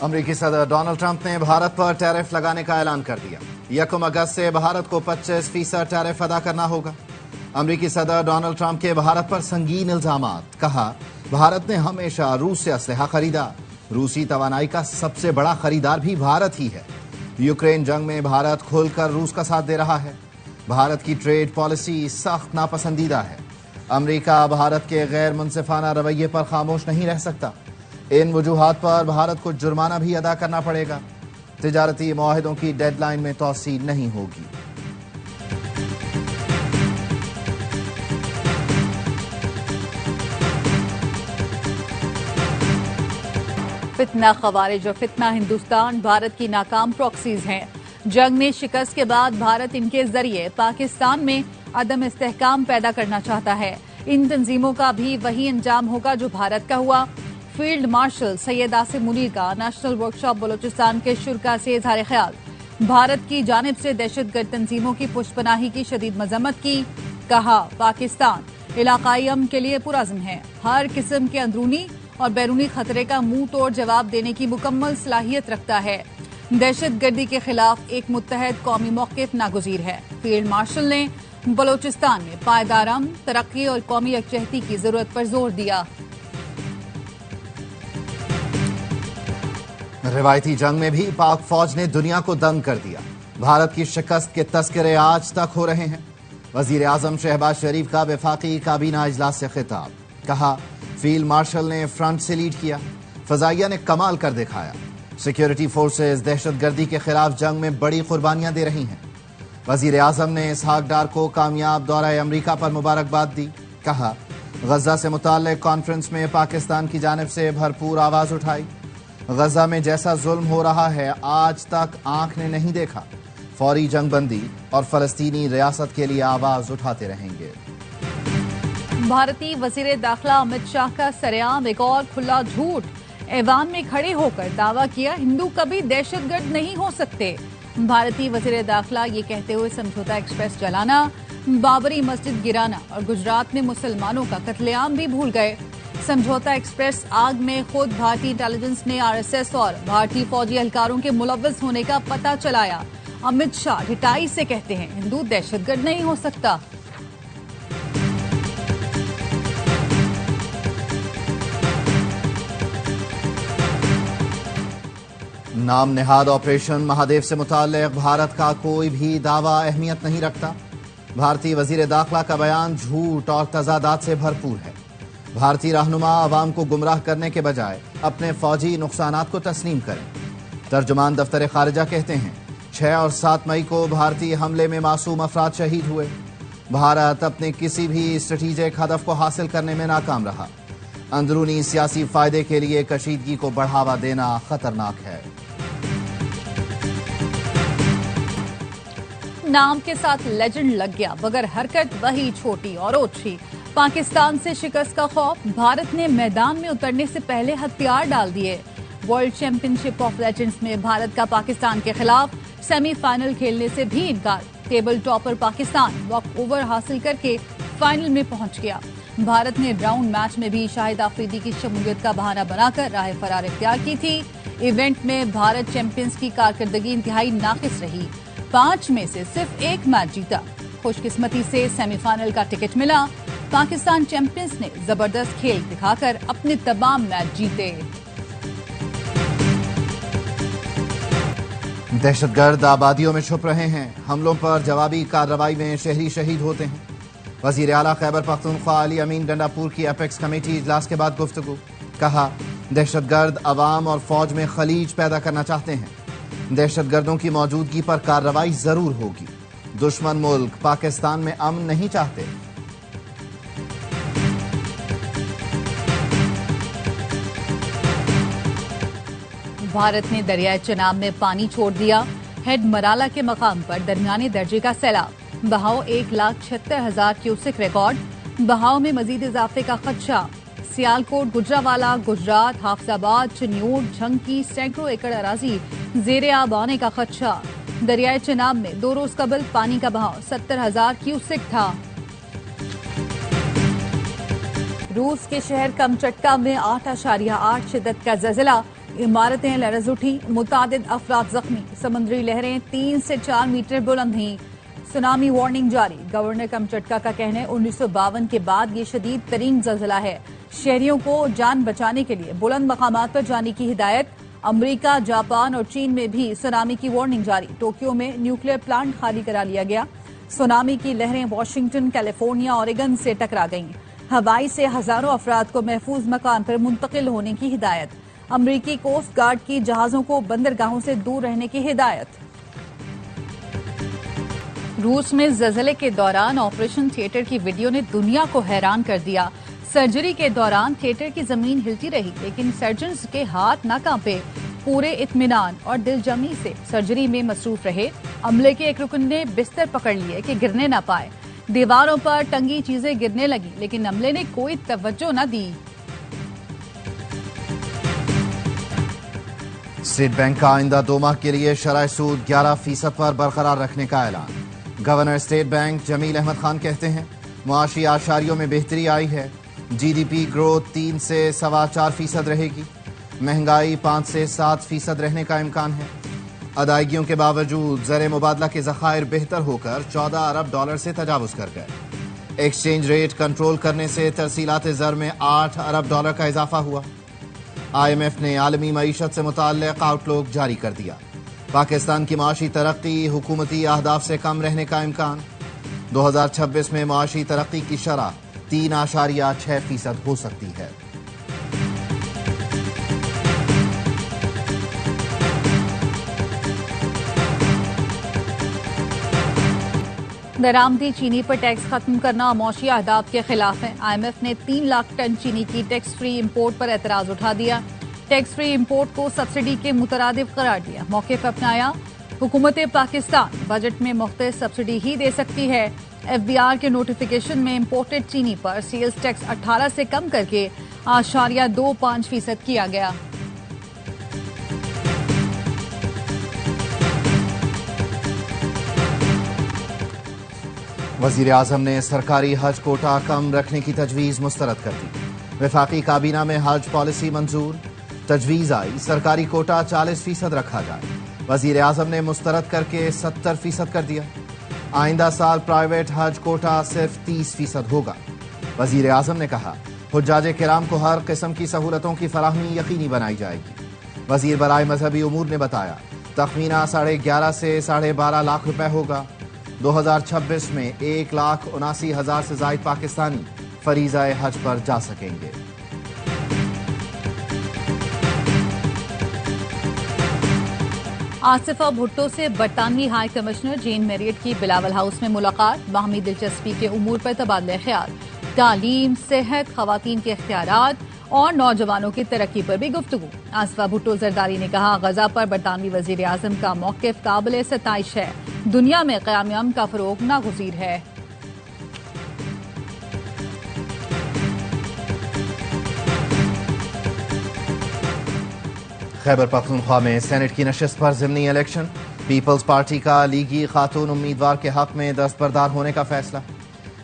امریکی صدر Donald Trump نے بھارت پر ٹیرف لگانے کا اعلان کر دیا۔ 1 اگست سے بھارت کو 25% ٹیرف ادا کرنا ہوگا۔ امریکی صدر ڈونلڈ ٹرمپ کے بھارت پر سنگین الزامات۔ کہا، بھارت نے ہمیشہ روس سے اسلحہ خریدا۔ روسی توانائی کا سب سے بڑا خریدار بھی بھارت ہی ہے۔ یوکرین جنگ میں بھارت کھل کر روس کا ساتھ دے رہا ہے۔ بھارت کی ٹریڈ پالیسی سخت ناپسندیدہ ہے۔ امریکہ بھارت کے غیر منصفانہ رویے پر خاموش نہیں رہ سکتا۔ ان وجوہات پر بھارت کو جرمانہ بھی ادا کرنا پڑے گا۔ تجارتی معاہدوں کی ڈیڈ لائن میں توسیع نہیں ہوگی۔ فتنہ خوارج اور فتنہ ہندوستان بھارت کی ناکام پراکسیز ہیں۔ جنگ میں شکست کے بعد بھارت ان کے ذریعے پاکستان میں عدم استحکام پیدا کرنا چاہتا ہے۔ ان تنظیموں کا بھی وہی انجام ہوگا جو بھارت کا ہوا۔ فیلڈ مارشل سید آصم منیر کا نیشنل ورکشاپ بلوچستان کے شرکاء سے اظہار خیال۔ بھارت کی جانب سے دہشت گرد تنظیموں کی پشت پناہی کی شدید مذمت کی۔ کہا، پاکستان علاقائی امن کے لیے پرعزم ہے۔ ہر قسم کے اندرونی اور بیرونی خطرے کا منہ توڑ جواب دینے کی مکمل صلاحیت رکھتا ہے۔ دہشت گردی کے خلاف ایک متحد قومی موقف ناگزیر ہے۔ فیلڈ مارشل نے بلوچستان میں پائیدار امن، ترقی اور قومی یکجہتی کی ضرورت پر زور دیا۔ روایتی جنگ میں بھی پاک فوج نے دنیا کو دنگ کر دیا۔ بھارت کی شکست کے تذکرے آج تک ہو رہے ہیں۔ وزیر اعظم شہباز شریف کا وفاقی کابینہ اجلاس سے خطاب۔ کہا، فیلڈ مارشل نے فرنٹ سے لیڈ کیا، فضائیہ نے کمال کر دکھایا۔ سیکیورٹی فورسز دہشت گردی کے خلاف جنگ میں بڑی قربانیاں دے رہی ہیں۔ وزیر اعظم نے اسحاق ڈار کو کامیاب دورہ امریکہ پر مبارکباد دی۔ کہا، غزہ سے متعلق کانفرنس میں پاکستان کی جانب سے بھرپور آواز اٹھائی۔ غزہ میں جیسا ظلم ہو رہا ہے آج تک آنکھ نے نہیں دیکھا۔ فوری جنگ بندی اور فلسطینی ریاست کے لیے آواز اٹھاتے رہیں گے۔ بھارتی وزیر داخلہ امت شاہ کا سرعام ایک اور کھلا جھوٹ۔ ایوان میں کھڑے ہو کر دعویٰ کیا، ہندو کبھی دہشت گرد نہیں ہو سکتے۔ بھارتی وزیر داخلہ یہ کہتے ہوئے سمجھوتا ایکسپریس جلانا، بابری مسجد گرانا اور گجرات میں مسلمانوں کا قتل عام بھی بھول گئے۔ سمجھوتا ایکسپریس آگ میں خود بھارتی انٹیلیجنس نے RSS اور بھارتی فوجی اہلکاروں کے ملوث ہونے کا پتہ چلایا۔ امت شاہ ڈٹائی سے کہتے ہیں، ہندو دہشت گرد نہیں ہو سکتا۔ نام نہاد آپریشن مہادیو سے متعلق بھارت کا کوئی بھی دعویٰ اہمیت نہیں رکھتا۔ بھارتی وزیر داخلہ کا بیان جھوٹ اور تضادات سے بھرپور ہے۔ بھارتی رہنما عوام کو گمراہ کرنے کے بجائے اپنے فوجی نقصانات کو تسلیم کریں۔ ترجمان دفتر خارجہ کہتے ہیں، 6 اور 7 مئی کو بھارتی حملے میں معصوم افراد شہید ہوئے۔ بھارت اپنے کسی بھی اسٹریٹجک ہدف کو حاصل کرنے میں ناکام رہا۔ اندرونی سیاسی فائدے کے لیے کشیدگی کو بڑھاوا دینا خطرناک ہے۔ نام کے ساتھ لیجنڈ لگ گیا، مگر حرکت وہی چھوٹی اور اوچھی۔ پاکستان سے شکست کا خوف، بھارت نے میدان میں اترنے سے پہلے ہتھیار ڈال دیے۔ World champion ship of legends میں بھارت کا پاکستان کے خلاف سیمی فائنل کھیلنے سے بھی انکار۔ Table topper Pakistan walk over حاصل کر کے فائنل میں پہنچ گیا۔ بھارت نے راؤنڈ میچ میں بھی شاہد آفریدی کی شمولیت کا بہانہ بنا کر راہ فرار اختیار کی تھی۔ ایونٹ میں بھارت چیمپئنز کی کارکردگی انتہائی ناقص رہی۔ 5 میں سے صرف 1 میچ جیتا۔ خوش قسمتی سے سیمی فائنل کا ٹکٹ ملا۔ پاکستان چیمپئنز نے زبردست کھیل دکھا کر اپنے تمام میچ جیتے۔ دہشت گرد آبادیوں میں چھپ رہے ہیں، حملوں پر جوابی کارروائی میں شہری شہید ہوتے ہیں۔ وزیر اعلیٰ خیبر پختونخوا علی امین ڈنڈا پور کی اپیکس کمیٹی اجلاس کے بعد گفتگو۔ کہا، دہشت گرد عوام اور فوج میں خلیج پیدا کرنا چاہتے ہیں۔ دہشت گردوں کی موجودگی پر کارروائی ضرور ہوگی۔ دشمن ملک پاکستان میں امن نہیں چاہتے۔ بھارت نے دریائے چناب میں پانی چھوڑ دیا۔ ہیڈ مرالہ کے مقام پر درمیانے درجے کا سیلاب، بہاؤ 1,76,000 کیوسک ریکارڈ۔ بہاؤ میں مزید اضافے کا خدشہ۔ سیالکوٹ، گجرانوالہ، گجرات، حافظ آباد، چنیوٹ، جھنگ سینکڑوں ایکڑ اراضی زیر آب آنے کا خدشہ۔ دریائے چناب میں 2 روز قبل پانی کا بہاؤ 70,000 کیوسک تھا۔ روس کے شہر کمچٹکا میں 8.8 شدت کا زلزلہ، عمارتیں لرز اٹھی، متعدد افراد زخمی، سمندری لہریں 3 سے 4 میٹر بلند ہیں، سونامی وارننگ جاری۔ گورنر کمچٹکا کا کہنا ہے 1952 کے بعد یہ شدید ترین زلزلہ ہے، شہریوں کو جان بچانے کے لیے بلند مقامات پر جانے کی ہدایت۔ امریکہ، جاپان اور چین میں بھی سونامی کی وارننگ جاری، ٹوکیو میں نیوکلیر پلانٹ خالی کرا لیا گیا۔ سونامی کی لہریں واشنگٹن، کیلیفورنیا، اوریگن سے ٹکرا گئیں، ہوائی سے ہزاروں افراد کو محفوظ مکان پر منتقل ہونے کی ہدایت۔ امریکی کوسٹ گارڈ کی جہازوں کو بندرگاہوں سے دور رہنے کی ہدایت۔ روس میں زلزلے کے دوران آپریشن تھیٹر کی ویڈیو نے دنیا کو حیران کر دیا۔ سرجری کے دوران تھیٹر کی زمین ہلتی رہی لیکن سرجنز کے ہاتھ نہ کانپے، پورے اطمینان اور دل جمعی سے سرجری میں مصروف رہے۔ عملے کے ایک رکن نے بستر پکڑ لیے کہ گرنے نہ پائے، دیواروں پر ٹنگی چیزیں گرنے لگیں لیکن عملے نے کوئی توجہ نہ دی۔ اسٹیٹ بینک کا آئندہ 2 ماہ کے لیے شرح سود 11% پر برقرار رکھنے کا اعلان۔ گورنر اسٹیٹ بینک جمیل احمد خان کہتے ہیں معاشی اعشاریوں میں بہتری آئی ہے، جی ڈی پی گروتھ 3 سے 4.25% رہے گی، مہنگائی 5 سے 7% رہنے کا امکان ہے۔ ادائیگیوں کے باوجود زر مبادلہ کے ذخائر بہتر ہو کر $14 ارب سے تجاوز کر گئے۔ ایکسچینج ریٹ کنٹرول کرنے سے ترسیلات زر میں $8 ارب کا اضافہ ہوا۔ آئی ایم ایف نے عالمی معیشت سے متعلق آؤٹ لک جاری کر دیا۔ پاکستان کی معاشی ترقی حکومتی اہداف سے کم رہنے کا امکان، 2026 میں معاشی ترقی کی شرح 3.6% ہو سکتی ہے۔ درآمدی چینی پر ٹیکس ختم کرنا معاشی اہداف کے خلاف ہے۔ آئی ایم ایف نے 3 لاکھ ٹن چینی کی ٹیکس فری امپورٹ پر اعتراض اٹھا دیا، ٹیکس فری امپورٹ کو سبسڈی کے مترادف قرار دیا، موقف اپنایا۔ حکومت پاکستان بجٹ میں مختص سبسڈی ہی دے سکتی ہے۔ ایف بی آر کے نوٹیفیکیشن میں امپورٹڈ چینی پر سیلز ٹیکس 18 سے کم کر کے 0.25% کیا گیا۔ وزیر اعظم نے سرکاری حج کوٹا کم رکھنے کی تجویز مسترد کر دی۔ وفاقی کابینہ میں حج پالیسی منظور، تجویز آئی سرکاری کوٹا 40% رکھا جائے، وزیر اعظم نے مسترد کر کے 70% کر دیا۔ آئندہ سال پرائیویٹ حج کوٹا صرف 30% ہوگا۔ وزیر اعظم نے کہا حجاج کرام کو ہر قسم کی سہولتوں کی فراہمی یقینی بنائی جائے گی۔ وزیر برائے مذہبی امور نے بتایا تخمینہ 11.5 سے 12.5 لاکھ روپے ہوگا۔ 2026 میں 1,79,000 سے زائد پاکستانی فریضہ حج پر جا سکیں گے۔ آصفہ بھٹو سے برطانوی ہائی کمشنر جین میریٹ کی بلاول ہاؤس میں ملاقات، باہمی دلچسپی کے امور پر تبادلہ خیال، تعلیم، صحت، خواتین کے اختیارات اور نوجوانوں کی ترقی پر بھی گفتگو۔ آصفہ بھٹو زرداری نے کہا غزہ پر برطانوی وزیر اعظم کا موقف قابل ستائش ہے، دنیا میں قیام امن کا فروغ ناگزیر ہے۔ خیبر پختونخوا میں سینٹ کی نشست پر ضمنی الیکشن، پیپلز پارٹی کا لیگی خاتون امیدوار کے حق میں دستبردار ہونے کا فیصلہ۔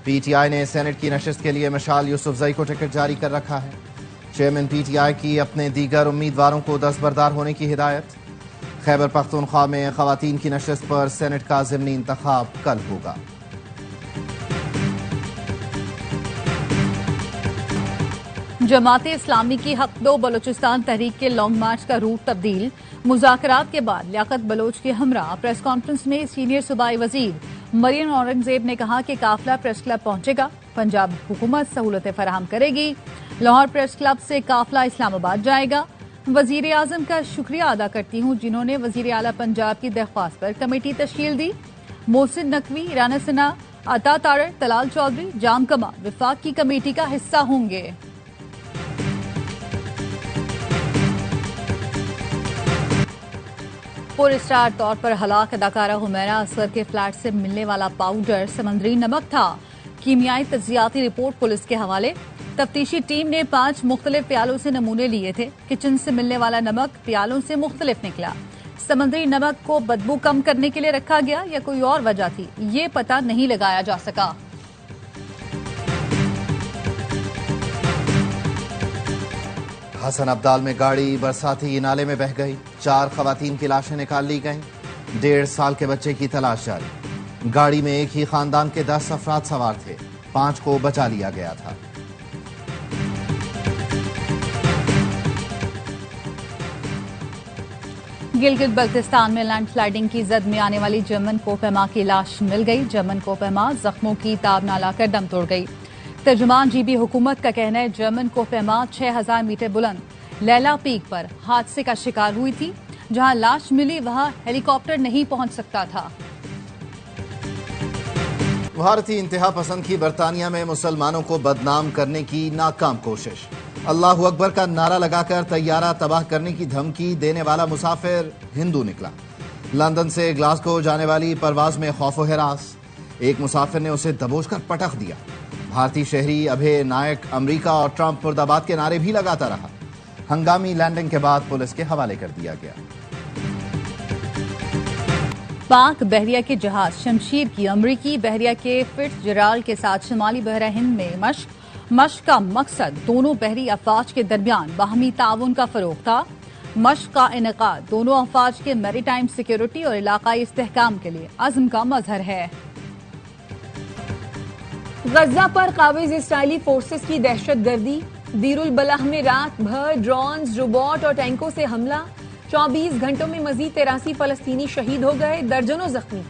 پی ٹی آئی نے سینٹ کی نشست کے لیے مشال یوسفزئی کو ٹکٹ جاری کر رکھا ہے۔ چیئرمین پی ٹی آئی کی اپنے دیگر امیدواروں کو دستبردار ہونے کی ہدایت۔ خیبر پختونخوا میں خواتین کی نشست پر سینٹ کا ضمنی انتخاب کل ہوگا۔ جماعت اسلامی کی حق دو بلوچستان تحریک کے لانگ مارچ کا روٹ تبدیل، مذاکرات کے بعد لیاقت بلوچ کے ہمراہ پریس کانفرنس میں سینئر صوبائی وزیر مریم اورنگزیب نے کہا کہ قافلہ پریس کلب پہنچے گا، پنجاب حکومت سہولتیں فراہم کرے گی، لاہور پریس کلب سے قافلہ اسلام آباد جائے گا۔ وزیر اعظم کا شکریہ ادا کرتی ہوں جنہوں نے وزیر اعلیٰ پنجاب کی درخواست پر کمیٹی تشکیل دی۔ محسن نقوی، رانا ثنا، عطا تارڑ، طلال چودھری، جام کما وفاق کی کمیٹی کا حصہ ہوں گے۔ پر اسٹار طور پر ہلاک اداکارہ حمیرہ اصغر کے فلیٹ سے ملنے والا پاؤڈر سمندری نمک تھا، کیمیائی تجزیاتی رپورٹ پولیس کے حوالے۔ تفتیشی ٹیم نے 5 مختلف پیالوں سے نمونے لیے تھے، کچن سے ملنے والا نمک پیالوں سے مختلف نکلا۔ سمندری نمک کو بدبو کم کرنے کے لیے رکھا گیا یا کوئی اور وجہ تھی، یہ پتہ نہیں لگایا جا سکا۔ حسن ابدال میں گاڑی برساتی نالے میں بہہ گئی، 4 خواتین کی لاشیں نکال لی گئیں، 1.5 سال کے بچے کی تلاش جاری۔ گاڑی میں ایک ہی خاندان کے 10 افراد سوار تھے، 5 کو بچا لیا گیا تھا۔ گلگت بلتستان میں لینڈ سلائیڈنگ کی زد میں آنے والی جرمن کوپیما کی لاش مل گئی۔ جرمن کوپیما زخموں کی تاب نہ لا کر دم توڑ گئی۔ ترجمان جی بی حکومت کا کہنا ہے جرمن کوپیما 6000 میٹر بلند لیلا پیک پر حادثے کا شکار ہوئی تھی۔ جہاں لاش ملی وہاں ہیلی کاپٹر نہیں پہنچ سکتا تھا۔ بھارتی انتہا پسند کی برطانیہ میں مسلمانوں کو بدنام کرنے کی ناکام کوشش۔ اللہ اکبر کا نعرہ لگا کر طیارہ تباہ کرنے کی دھمکی دینے والا مسافر ہندو نکلا۔ لندن سے گلاسگو جانے والی پرواز میں خوف و ہراس، ایک مسافر نے اسے دبوچ کر پٹخ دیا۔ بھارتی شہری ابھے نائک امریکہ اور ٹرمپ مرد آباد کے نعرے بھی لگاتا رہا۔ ہنگامی لینڈنگ کے بعد پولیس کے حوالے کر دیا گیا۔ پاک بحریہ کے جہاز شمشیر کی امریکی بحریہ کے فٹز جرالڈ کے ساتھ شمالی بحرہ ہند میں مشق کا مقصد دونوں بحری افواج کے درمیان باہمی تعاون کا فروغ تھا۔ مشق کا انعقاد دونوں افواج کے میری ٹائم سیکیورٹی اور علاقائی استحکام کے لیے عزم کا مظہر ہے۔ غزہ پر قابض اسرائیلی فورسز کی دہشت گردی، دیر البلح میں رات بھر ڈرونز، روبوٹ اور ٹینکوں سے حملہ، 24 گھنٹوں میں مزید 83 فلسطینی شہید ہو گئے، درجنوں زخمی۔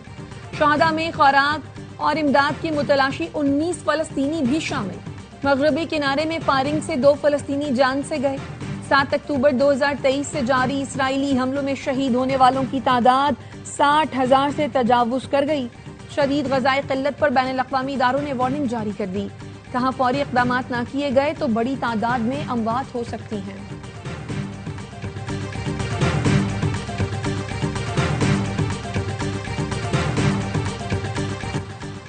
شہداء میں خوراک اور امداد کی متلاشی 19 فلسطینی بھی شامل۔ مغربی کنارے میں فائرنگ سے 2 فلسطینی جان سے گئے۔ 7 اکتوبر 2023 سے جاری اسرائیلی حملوں میں شہید ہونے والوں کی تعداد 60,000 سے تجاوز کر گئی۔ شدید غذائی قلت پر بین الاقوامی اداروں نے وارننگ جاری کر دی۔ کہاں فوری اقدامات نہ کیے گئے تو بڑی تعداد میں اموات ہو سکتی ہیں۔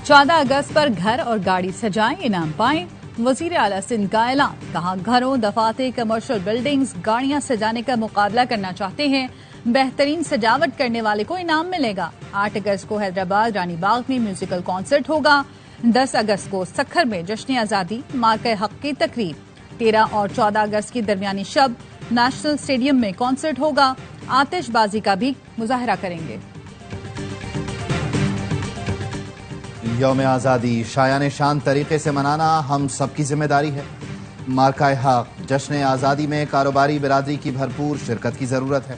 14 اگست پر گھر اور گاڑی سجائیں، انعام پائیں۔ وزیر اعلیٰ سندھ کا اعلان، کہا گھروں، دفاتر، کمرشل بلڈنگز، گاڑیاں سجانے کا مقابلہ کرنا چاہتے ہیں، بہترین سجاوٹ کرنے والے کو انعام ملے گا۔ 8 اگست کو حیدرآباد رانی باغ میں میوزیکل کانسرٹ ہوگا۔ 10 اگست کو سکھر میں جشن آزادی، مارکہ حق کی تقریب۔ 13 اور 14 اگست کی درمیانی شب نیشنل اسٹیڈیم میں کانسرٹ ہوگا۔ آتش بازی کا بھی مظاہرہ کریں گے۔ یوم آزادی شایان شان طریقے سے منانا ہم سب کی ذمہ داری ہے۔ مارکہ حق جشن آزادی میں کاروباری برادری کی بھرپور شرکت کی ضرورت ہے۔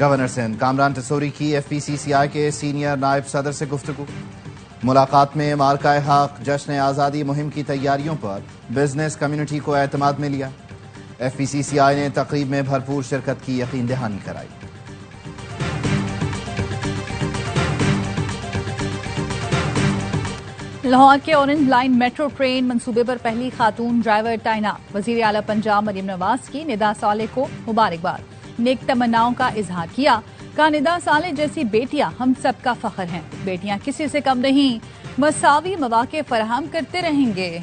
گورنر سندھ کامران ٹسوری کی FPCCI کے سینئر نائب صدر سے گفتگو۔ ملاقات میں مارکہ حق جشن آزادی مہم کی تیاریوں پر بزنس کمیونٹی کو اعتماد میں لیا۔ FPCCI نے تقریب میں بھرپور شرکت کی یقین دہانی کرائی۔ لاہور کے اورنج لائن میٹرو ٹرین منصوبے پر پہلی خاتون ڈرائیور تعینات۔ وزیر اعلیٰ پنجاب مریم نواز کی ندا صالح کو مبارکباد، نیک تمناؤں کا اظہار کیا۔ کہا ندا صالح جیسی بیٹیاں ہم سب کا فخر ہیں، بیٹیاں کسی سے کم نہیں، مساوی مواقع فراہم کرتے رہیں گے۔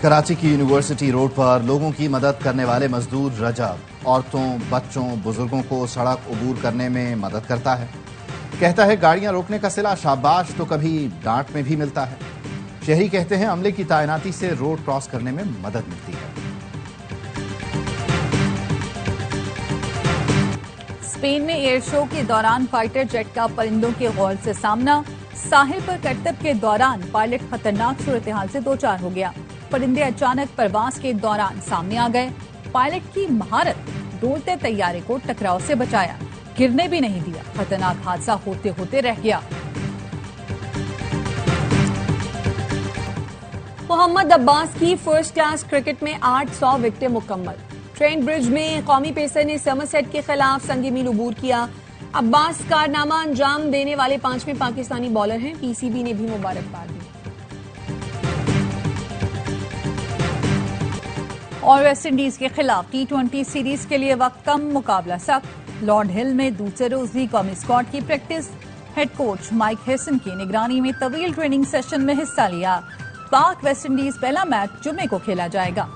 کراچی کی یونیورسٹی روڈ پر لوگوں کی مدد کرنے والے مزدور رجب عورتوں، بچوں، بزرگوں کو سڑک عبور کرنے میں مدد کرتا ہے۔ کہتا ہے گاڑیاں روکنے کا صلہ شاباش تو کبھی ڈانٹ میں بھی ملتا ہے۔ شہری کہتے ہیں عملے کی تعیناتی سے روڈ کراس کرنے میں مدد ملتی ہے۔ اسپین میں ایئر شو کے دوران فائٹر جیٹ کا پرندوں کے غول سے سامنا۔ ساحل پر کرتب کے دوران پائلٹ خطرناک صورتحال سے دوچار ہو گیا۔ پرندے اچانک پرواز کے دوران سامنے آ گئے۔ پائلٹ کی مہارت، ڈولتے طیارے کو ٹکراؤ سے بچایا، گرنے بھی نہیں دیا۔ خطرناک حادثہ ہوتے ہوتے رہ گیا۔ محمد عباس کی فرسٹ کلاس کرکٹ میں 800 وکٹیں مکمل۔ ٹرین برج میں قومی پیسر نے سمرسیٹ کے خلاف سنگ میل عبور کیا۔ عباس کارنامہ انجام دینے والے 5ویں پاکستانی بالر ہیں۔ PCB نے بھی مبارکباد دی۔ اور ویسٹ انڈیز کے خلاف T20 سیریز کے لیے وقت کم، مقابلہ سخت۔ لارڈ ہل میں دوسرے روز بھی قومی اسکواڈ کی پریکٹس۔ ہیڈ کوچ مائک ہیسن کی نگرانی میں طویل ٹریننگ سیشن میں حصہ لیا۔ پاک ویسٹ انڈیز پہلا میچ جمعے کو کھیلا جائے گا۔